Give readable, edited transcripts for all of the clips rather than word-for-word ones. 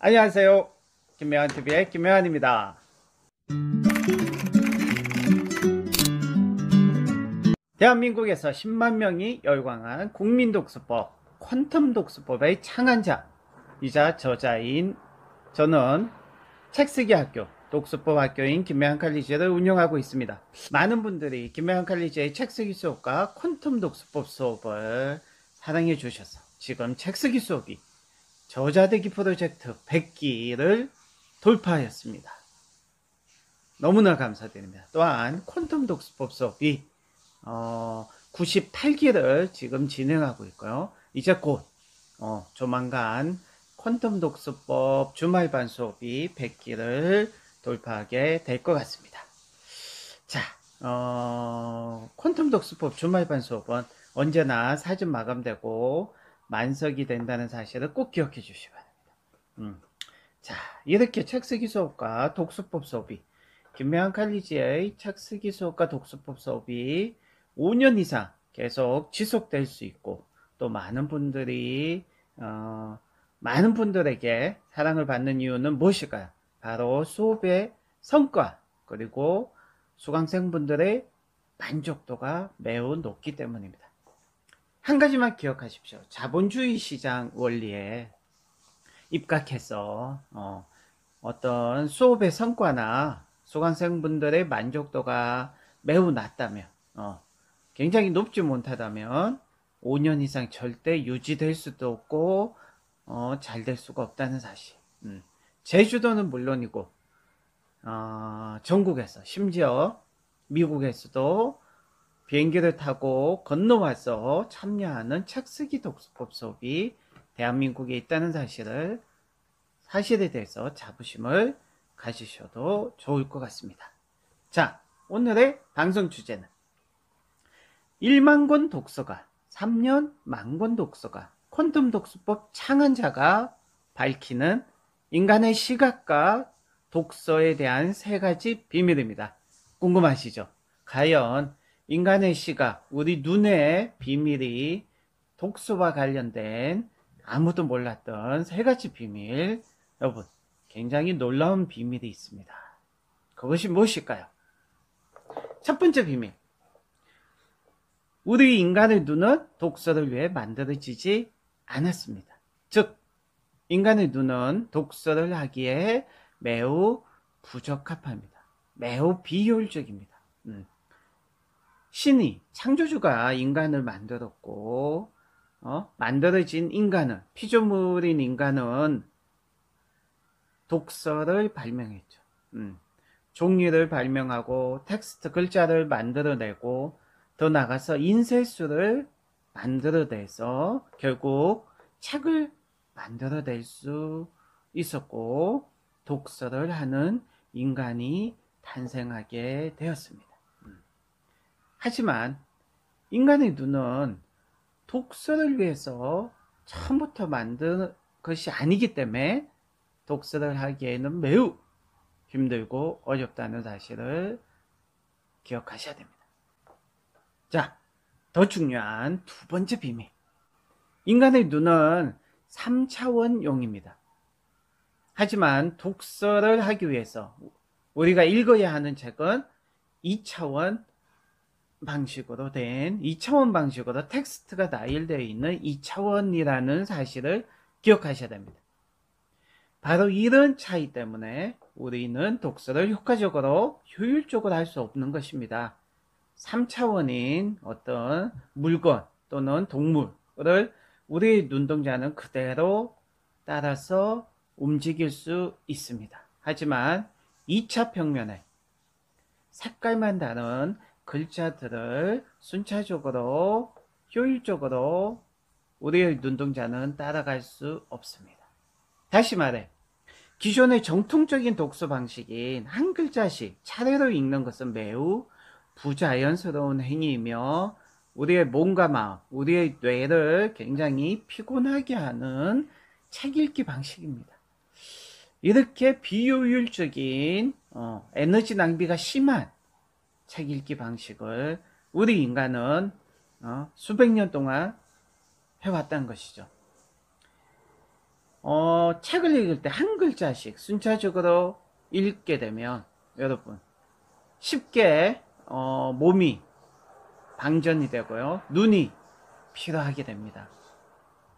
안녕하세요. 김명환TV의 김명환입니다. 대한민국에서 10만 명이 열광한 국민독서법, 퀀텀독서법의 창안자이자 저자인 저는 책쓰기 학교, 독서법 학교인 김명환 칼리지를 운영하고 있습니다. 많은 분들이 김명환 칼리지의 책쓰기 수업과 퀀텀독서법 수업을 사랑해 주셔서 지금 책쓰기 수업이 저자되기 프로젝트 100기를 돌파하였습니다. 너무나 감사드립니다. 또한 퀀텀 독서법 수업이 98기를 지금 진행하고 있고요. 이제 곧 조만간 퀀텀 독서법 주말반 수업이 100기를 돌파하게 될 것 같습니다. 자, 퀀텀 독서법 주말반 수업은 언제나 사전 마감되고 만석이 된다는 사실을 꼭 기억해 주시기 바랍니다. 자, 이렇게 책쓰기 수업과 독서법 수업이 김명환 칼리지의 책쓰기 수업과 독서법 수업이 5년 이상 계속 지속될 수 있고 또 많은 분들에게 사랑을 받는 이유는 무엇일까요? 바로 수업의 성과 그리고 수강생분들의 만족도가 매우 높기 때문입니다. 한 가지만 기억하십시오. 자본주의 시장 원리에 입각해서 어떤 수업의 성과나 수강생분들의 만족도가 매우 낮다면 굉장히 높지 못하다면 5년 이상 절대 유지될 수도 없고 잘 될 수가 없다는 사실. 제주도는 물론이고 전국에서 심지어 미국에서도 비행기를 타고 건너와서 참여하는 책쓰기 독서법 수업이 대한민국에 있다는 사실에 대해서 자부심을 가지셔도 좋을 것 같습니다. 자, 오늘의 방송 주제는 1만 권 독서가, 3년 만권 독서가, 퀀텀 독서법 창안자가 밝히는 인간의 시각과 독서에 대한 3가지 비밀입니다. 궁금하시죠? 과연 인간의 시각, 우리 눈의 비밀이 독서와 관련된 아무도 몰랐던 3가지 비밀, 여러분 굉장히 놀라운 비밀이 있습니다. 그것이 무엇일까요? 첫 번째 비밀, 우리 인간의 눈은 독서를 위해 만들어지지 않았습니다. 즉 인간의 눈은 독서를 하기에 매우 부적합합니다. 매우 비효율적입니다. 신이, 창조주가 인간을 만들었고 만들어진 인간은, 피조물인 인간은 독서를 발명했죠. 종이를 발명하고 텍스트 글자를 만들어내고 더 나아가서 인쇄술을 만들어내서 결국 책을 만들어낼 수 있었고 독서를 하는 인간이 탄생하게 되었습니다. 하지만 인간의 눈은 독서를 위해서 처음부터 만든 것이 아니기 때문에 독서를 하기에는 매우 힘들고 어렵다는 사실을 기억하셔야 됩니다. 자, 더 중요한 두 번째 비밀. 인간의 눈은 3차원용입니다. 하지만 독서를 하기 위해서 우리가 읽어야 하는 책은 2차원 방식으로 텍스트가 나열되어 있는 2차원이라는 사실을 기억하셔야 됩니다. 바로 이런 차이 때문에 우리는 독서를 효과적으로 효율적으로 할 수 없는 것입니다. 3차원인 어떤 물건 또는 동물을 우리의 눈동자는 그대로 따라서 움직일 수 있습니다. 하지만 2차 평면에 색깔만 다른 글자들을 순차적으로 효율적으로 우리의 눈동자는 따라갈 수 없습니다. 다시 말해 기존의 정통적인 독서 방식인 한 글자씩 차례로 읽는 것은 매우 부자연스러운 행위이며 우리의 몸과 마음, 우리의 뇌를 굉장히 피곤하게 하는 책 읽기 방식입니다. 이렇게 비효율적인 에너지 낭비가 심한 책 읽기 방식을 우리 인간은 수백 년 동안 해왔다는 것이죠. 책을 읽을 때 한 글자씩 순차적으로 읽게 되면 여러분 쉽게 몸이 방전이 되고요. 눈이 피로하게 됩니다.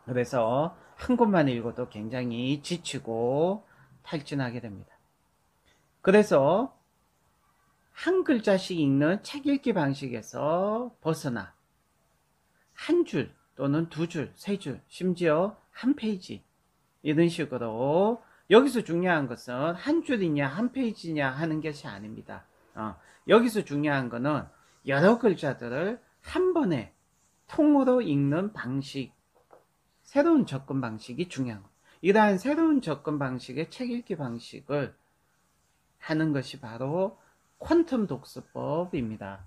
그래서 한 곳만 읽어도 굉장히 지치고 탈진하게 됩니다. 그래서 한 글자씩 읽는 책 읽기 방식에서 벗어나 한 줄 또는 두 줄, 세 줄, 심지어 한 페이지 이런 식으로 여기서 중요한 것은 한 줄이냐 한 페이지냐 하는 것이 아닙니다. 여기서 중요한 것은 여러 글자들을 한 번에 통으로 읽는 방식, 새로운 접근 방식이 중요한 겁니다. 이러한 새로운 접근 방식의 책 읽기 방식을 하는 것이 바로 퀀텀 독서법입니다.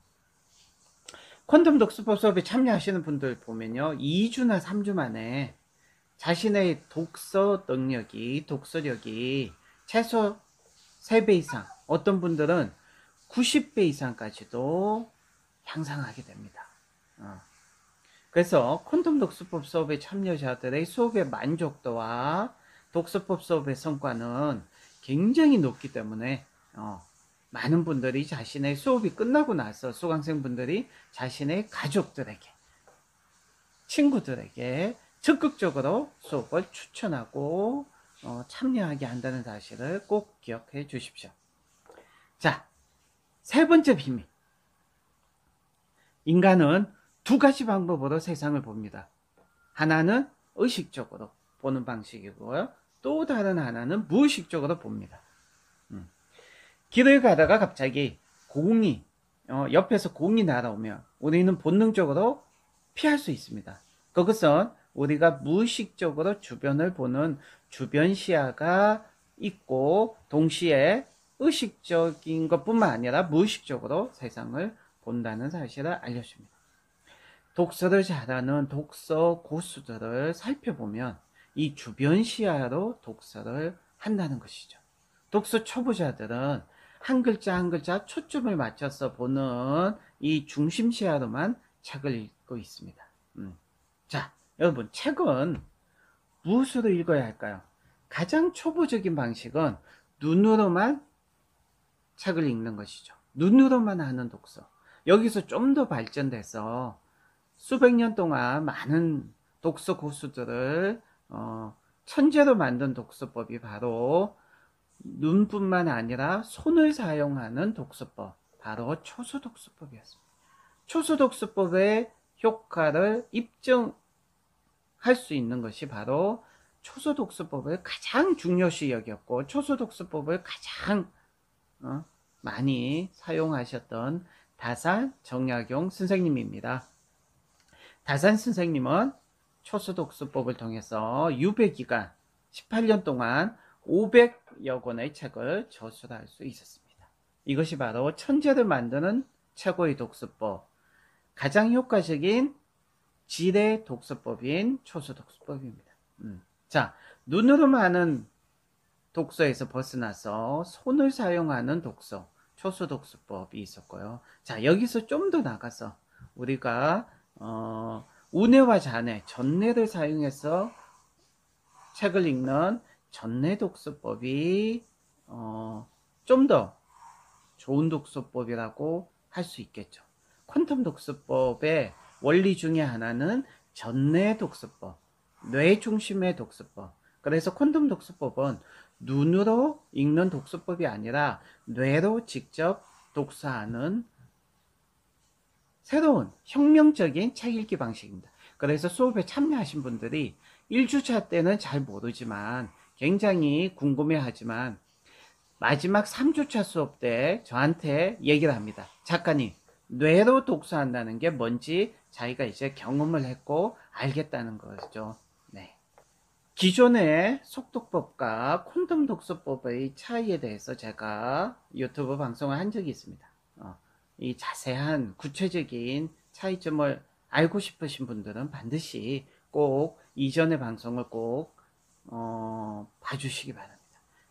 퀀텀 독서법 수업에 참여하시는 분들 보면요, 2주나 3주 만에 자신의 독서 능력이, 독서력이 최소 3배 이상, 어떤 분들은 90배 이상까지도 향상하게 됩니다. 그래서 퀀텀 독서법 수업의 참여자들의 수업의 만족도와 독서법 수업의 성과는 굉장히 높기 때문에 많은 분들이 자신의 수업이 끝나고 나서 수강생분들이 자신의 가족들에게, 친구들에게 적극적으로 수업을 추천하고 참여하게 한다는 사실을 꼭 기억해 주십시오. 자, 세 번째 비밀. 인간은 두 가지 방법으로 세상을 봅니다. 하나는 의식적으로 보는 방식이고요. 또 다른 하나는 무의식적으로 봅니다. 길을 가다가 갑자기 공이 옆에서 공이 날아오면 우리는 본능적으로 피할 수 있습니다. 그것은 우리가 무의식적으로 주변을 보는 주변 시야가 있고 동시에 의식적인 것뿐만 아니라 무의식적으로 세상을 본다는 사실을 알려줍니다. 독서를 잘하는 독서 고수들을 살펴보면 이 주변 시야로 독서를 한다는 것이죠. 독서 초보자들은 한 글자 한 글자 초점을 맞춰서 보는 이 중심 시야로만 책을 읽고 있습니다. 자, 여러분, 책은 무엇으로 읽어야 할까요? 가장 초보적인 방식은 눈으로만 책을 읽는 것이죠. 눈으로만 하는 독서. 여기서 좀 더 발전돼서 수백 년 동안 많은 독서 고수들을 천재로 만든 독서법이 바로 눈뿐만 아니라 손을 사용하는 독서법, 바로 초수독서법이었습니다. 초수독서법의 효과를 입증할 수 있는 것이 바로 초수독서법을 가장 중요시 여겼고 초수독서법을 가장 많이 사용하셨던 다산 정약용 선생님입니다. 다산 선생님은 초수독서법을 통해서 유배기간 18년 동안 500여 권의 책을 저술할 수 있었습니다. 이것이 바로 천재를 만드는 최고의 독서법, 가장 효과적인 지뢰 독서법인 초수독서법입니다. 자, 눈으로만 하는 독서에서 벗어나서 손을 사용하는 독서, 초수독서법이 있었고요. 자, 여기서 좀 더 나가서 우리가 우뇌와 자뇌, 전뇌를 사용해서 책을 읽는 전뇌 독서법이 좀 더 좋은 독서법이라고 할 수 있겠죠. 퀀텀 독서법의 원리 중에 하나는 전뇌 독서법, 뇌 중심의 독서법. 그래서 퀀텀 독서법은 눈으로 읽는 독서법이 아니라 뇌로 직접 독서하는 새로운 혁명적인 책 읽기 방식입니다. 그래서 수업에 참여하신 분들이 1주차 때는 잘 모르지만 굉장히 궁금해하지만 마지막 3주차 수업 때 저한테 얘기를 합니다. 작가님, 뇌로 독서한다는 게 뭔지 자기가 이제 경험을 했고 알겠다는 거죠. 네. 기존의 속독법과 콘돔 독서법의 차이에 대해서 제가 유튜브 방송을 한 적이 있습니다. 이 자세한 구체적인 차이점을 알고 싶으신 분들은 반드시 꼭 이전의 방송을 꼭 봐주시기 바랍니다.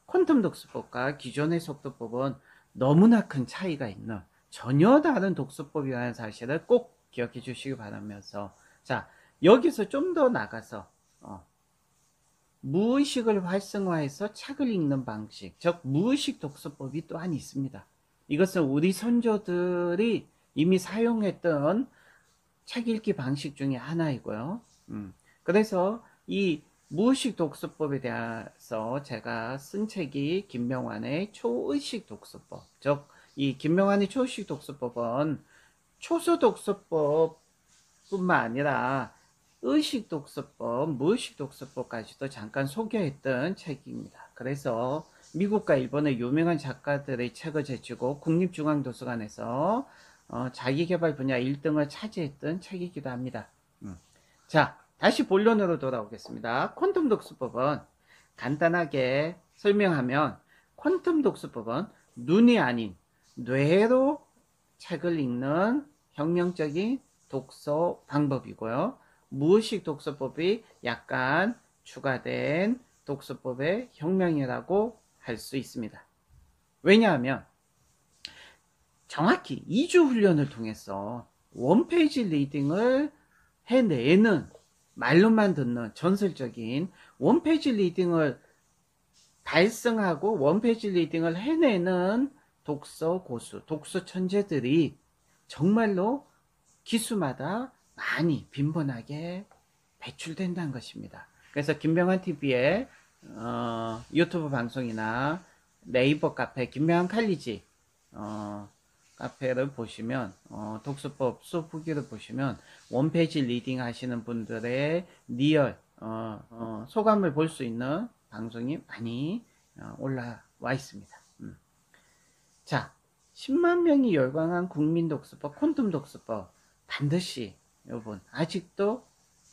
퀀텀 독서법과 기존의 속독법은 너무나 큰 차이가 있는 전혀 다른 독서법이라는 사실을 꼭 기억해 주시기 바라면서, 자, 여기서 좀 더 나가서 무의식을 활성화해서 책을 읽는 방식, 즉 무의식 독서법이 또한 있습니다. 이것은 우리 선조들이 이미 사용했던 책 읽기 방식 중에 하나이고요. 그래서 이 무의식 독서법에 대해서 제가 쓴 책이 김명환의 초의식 독서법, 즉 이 김명환의 초의식 독서법은 초소 독서법 뿐만 아니라 의식 독서법, 무의식 독서법까지도 잠깐 소개했던 책입니다. 그래서 미국과 일본의 유명한 작가들의 책을 제치고 국립중앙도서관에서 자기개발 분야 1등을 차지했던 책이기도 합니다. 자, 다시 본론으로 돌아오겠습니다. 퀀텀 독서법은 간단하게 설명하면 퀀텀 독서법은 눈이 아닌 뇌로 책을 읽는 혁명적인 독서 방법이고요. 무의식 독서법이 약간 추가된 독서법의 혁명이라고 할 수 있습니다. 왜냐하면 정확히 2주 훈련을 통해서 원페이지 리딩을 해내는, 말로만 듣는 전설적인 원페이지 리딩을 달성하고 원페이지 리딩을 해내는 독서 고수, 독서 천재들이 정말로 기수마다 많이 빈번하게 배출된다는 것입니다. 그래서 김명환 TV의 유튜브 방송이나 네이버 카페 김명환 칼리지 카페를 보시면 독서법 수업 후기를 보시면 원페이지 리딩 하시는 분들의 리얼 소감을 볼 수 있는 방송이 많이 올라와 있습니다. 자, 10만 명이 열광한 국민 독서법, 퀀텀 독서법 반드시 여러분 아직도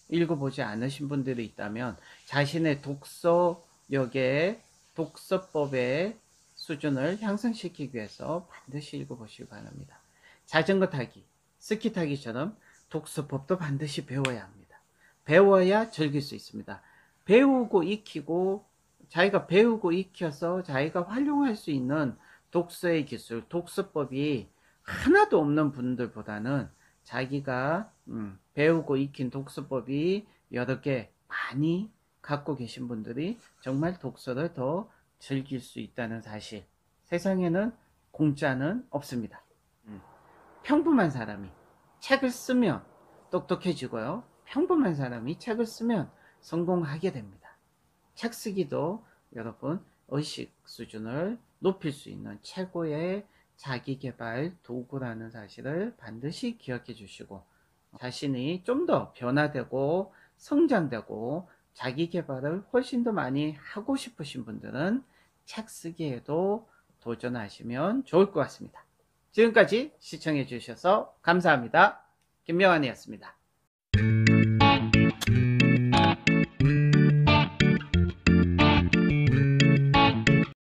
읽어보지 않으신 분들이 있다면 자신의 독서력의 독서법의 수준을 향상시키기 위해서 반드시 읽어보시기 바랍니다. 자전거 타기, 스키 타기처럼 독서법도 반드시 배워야 합니다. 배워야 즐길 수 있습니다. 배우고 익히고 자기가 배우고 익혀서 자기가 활용할 수 있는 독서의 기술, 독서법이 하나도 없는 분들보다는 자기가 배우고 익힌 독서법이 여러 개 많이 갖고 계신 분들이 정말 독서를 더 즐길 수 있다는 사실. 세상에는 공짜는 없습니다. 평범한 사람이 책을 쓰면 똑똑해지고요. 평범한 사람이 책을 쓰면 성공하게 됩니다. 책 쓰기도 여러분 의식 수준을 높일 수 있는 최고의 자기개발 도구라는 사실을 반드시 기억해 주시고 자신이 좀 더 변화되고 성장되고 자기개발을 훨씬 더 많이 하고 싶으신 분들은 책 쓰기에도 도전하시면 좋을 것 같습니다. 지금까지 시청해 주셔서 감사합니다. 김명환이었습니다.